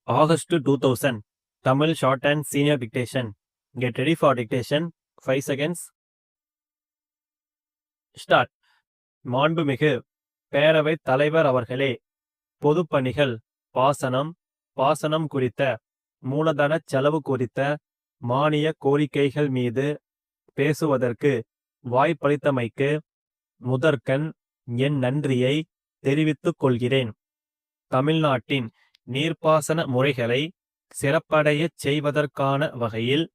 August 2000. Tamil short and senior dictation. Get ready for dictation. 5 seconds. Start. மாண்புமிகு பேரவைத் தலைவர் அவர்களே, பொதுப்பணிகள், பாசனம் குறித்த மூலதனச் செலவு குறித்த மானிய கோரிக்கைகள் மீது பேசுவதற்கு வாய்ப்பளித்தமைக்கு முதற்கண் என் நன்றியை தெரிவித்துக் கொள்கிறேன். தமிழ்நாட்டின் நீர்ப்பாசன முறைகளை சிறப்படையச் செய்வதற்கான வகையில்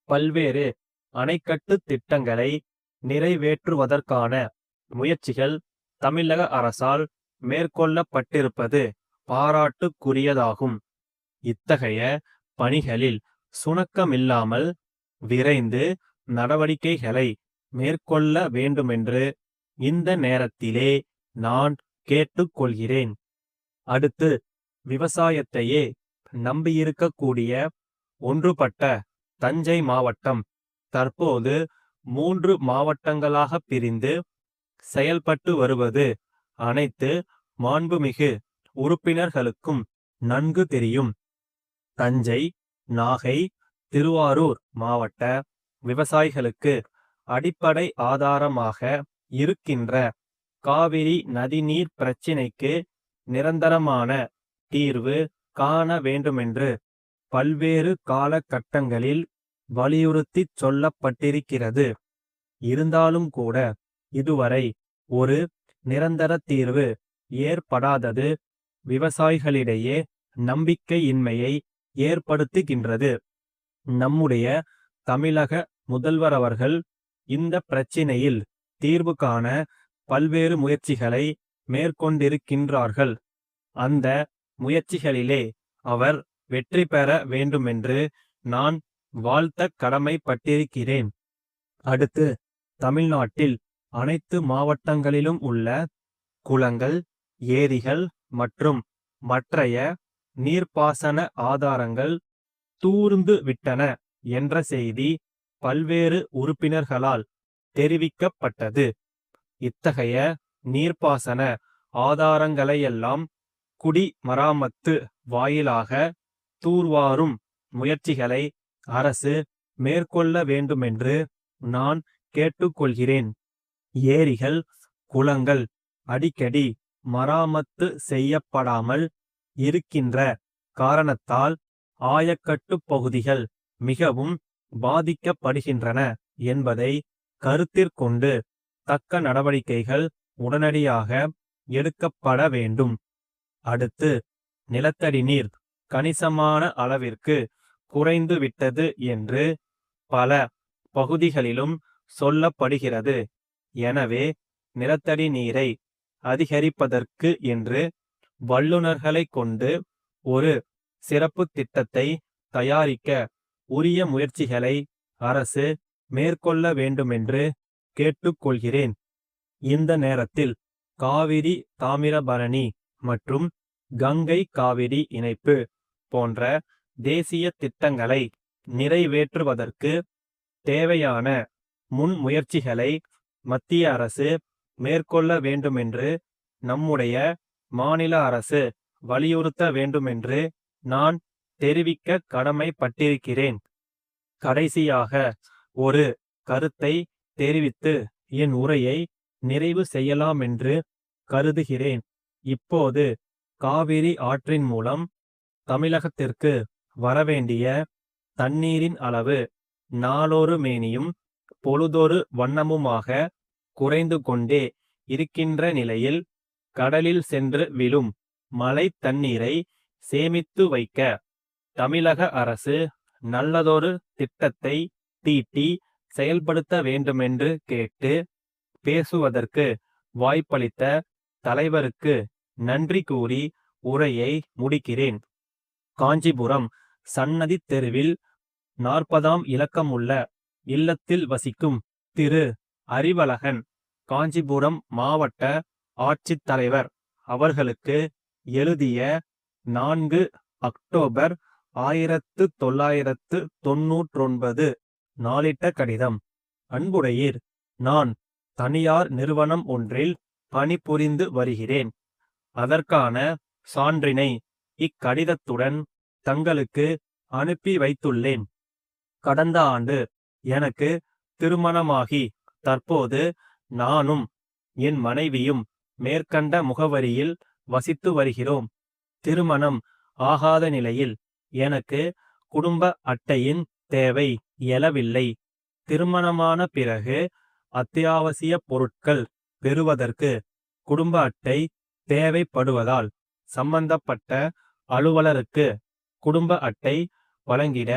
பல்வேறு அணைக்கட்டு திட்டங்களை நிறைவேற்றுவதற்கான முயற்சிகள் தமிழக அரசால் மேற்கொள்ளப்பட்டிருப்பது பாராட்டுக்குரியதாகும். இத்தகைய பணிகளில் சுணக்கமில்லாமல் விரைந்து நடவடிக்கைகளை மேற்கொள்ள வேண்டுமென்று இந்த நேரத்திலே நான் கேட்டுக்கொள்கிறேன். அடுத்து, விவசாயத்தையே நம்பியிருக்கக்கூடிய ஒன்றுபட்ட தஞ்சை மாவட்டம் தற்போது 3 மாவட்டங்களாக பிரிந்து செயல்பட்டு வருவது அனைத்து மாண்புமிகு உறுப்பினர்களுக்கும் நன்கு தெரியும். தஞ்சை, நாகை, திருவாரூர் மாவட்ட விவசாயிகளுக்கு அடிப்படை ஆதாரமாக இருக்கின்ற காவிரி நதிநீர் பிரச்சினைக்கு நிரந்தரமான தீர்வு காண வேண்டுமென்று பல்வேறு காலகட்டங்களில் வலியுறுத்திச் சொல்லப்பட்டிருக்கிறது. இருந்தாலும் கூட இதுவரை ஒரு நிரந்தர தீர்வு ஏற்படாதது விவசாயிகளிடையே நம்பிக்கையின்மையை ஏற்படுத்துகின்றது. நம்முடைய தமிழக முதல்வர் அவர்கள் இந்த பிரச்சினையில் தீர்வு காண பல்வேறு முயற்சிகளை மேற்கொண்டிருக்கின்றார்கள். அந்த முயற்சிகளிலே அவர் வெற்றி பெற வேண்டுமென்று நான் வாழ்த்த கடமைப்பட்டிருக்கிறேன். அடுத்து, தமிழ்நாட்டில் அனைத்து மாவட்டங்களிலும் உள்ள குளங்கள், ஏரிகள் மற்றும் மற்றைய நீர்ப்பாசன ஆதாரங்கள் தூர்ந்து விட்டன என்ற செய்தி பல்வேறு உறுப்பினர்களால் தெரிவிக்கப்பட்டது. இத்தகைய நீர்ப்பாசன ஆதாரங்களையெல்லாம் குடிமராமத்து வாயிலாக தூர்வாரும் முயற்சிகளை அரசு மேற்கொள்ள வேண்டுமென்று நான் கேட்டுக்கொள்கிறேன். ஏரிகள், குளங்கள் அடிக்கடி மராமத்து செய்யப்படாமல் இருக்கின்ற காரணத்தால் ஆயக்கட்டு பகுதிகள் மிகவும் பாதிக்கப்படுகின்றன என்பதை கருத்திற்கொண்டு தக்க நடவடிக்கைகள் உடனடியாக எடுக்கப்பட வேண்டும். அடுத்து, நிலத்தடி நீர் கணிசமான அளவிற்கு குறைந்து விட்டது என்று பல பகுதிகளிலும் சொல்லப்படுகிறது. எனவே நிலத்தடி நீரை அதிகரிப்பதற்கு என்று வல்லுநர்களை கொண்டு ஒரு சிறப்பு திட்டத்தை தயாரிக்க உரிய முயற்சிகளை அரசு மேற்கொள்ள வேண்டுமென்று கேட்டுக்கொள்கிறேன். இந்த நேரத்தில் காவிரி தாமிரபரணி மற்றும் கங்கை காவிரி இணைப்பு போன்ற தேசிய திட்டங்களை நிறைவேற்றுவதற்கு தேவையான முன்முயற்சிகளை மத்திய அரசு மேற்கொள்ள வேண்டுமென்று நம்முடைய மாநில அரசு வலியுறுத்த வேண்டுமென்று நான் தெரிவிக்க கடமைப்பட்டிருக்கிறேன். கடைசியாக ஒரு கருத்தை தெரிவித்து என் உரையை நிறைவு செய்யலாமென்று கருதுகிறேன். இப்போது காவிரி ஆற்றின் மூலம் தமிழகத்திற்கு வரவேண்டிய தண்ணீரின் அளவு நாளொரு மேனியும் பொழுதொரு வண்ணமுமாக குறைந்து கொண்டே இருக்கின்ற நிலையில் கடலில் சென்று விழும் மழை தண்ணீரை சேமித்து வைக்க தமிழக அரசு நல்லதொரு திட்டத்தை தீட்டி செயல்படுத்த வேண்டுமென்று கேட்டு பேசுவதற்கு வாய்ப்பளித்த தலைவருக்கு நன்றி கூறி உரையை முடிக்கிறேன். காஞ்சிபுரம் சன்னதி தெருவில் 40ஆம் இலக்கமுள்ள இல்லத்தில் வசிக்கும் திரு அறிவழகன் காஞ்சிபுரம் மாவட்ட ஆட்சித்தலைவர் அவர்களுக்கு எழுதிய 4 அக்டோபர் 1999 நாளிட்ட கடிதம். அன்புடையீர், நான் தனியார் நிறுவனம் ஒன்றில் பணிபுரிந்து வருகிறேன். அதற்கான சான்றினை இக்கடிதத்துடன் தங்களுக்கு அனுப்பி வைத்துள்ளேன். கடந்த ஆண்டு எனக்கு திருமணமாகி தற்போது நானும் என் மனைவியும் மேற்கண்ட முகவரியில் வசித்து வருகிறோம். திருமணம் ஆகாத நிலையில் எனக்கு குடும்ப அட்டையின் தேவை எழவில்லை. திருமணமான பிறகு அத்தியாவசிய பொருட்கள் பெறுவதற்கு குடும்ப அட்டை தேவைப்படுவதால் சம்பந்தப்பட்ட அலுவலருக்கு குடும்ப அட்டை வழங்கிட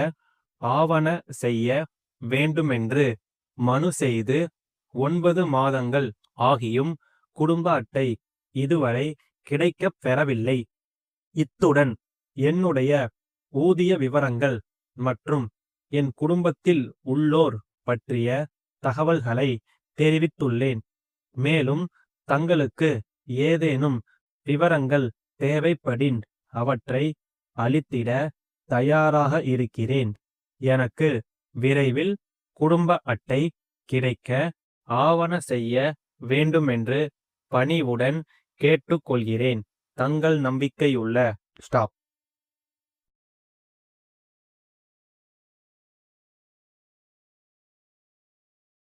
ஆவண செய்ய வேண்டுமென்று மனு செய்து 9 மாதங்கள் ஆகியும் குடும்ப அட்டை இதுவரை கிடைக்கப் பெறவில்லை. இத்துடன் என்னுடைய ஊதிய விவரங்கள் மற்றும் என் குடும்பத்தில் உள்ளோர் பற்றிய தகவல்களை தெரிவித்துள்ளேன். மேலும் தங்களுக்கு ஏதேனும் விவரங்கள் தேவைப்படின் அவற்றை அளித்திட தயாராக இருக்கிறேன். எனக்கு விரைவில் குடும்ப அட்டை கிடைக்க ஆவண செய்ய வேண்டுமென்று பணிவுடன் கேட்டுக்கொள்கிறேன். தங்கள் நம்பிக்கையுள்ள ஸ்டாப்.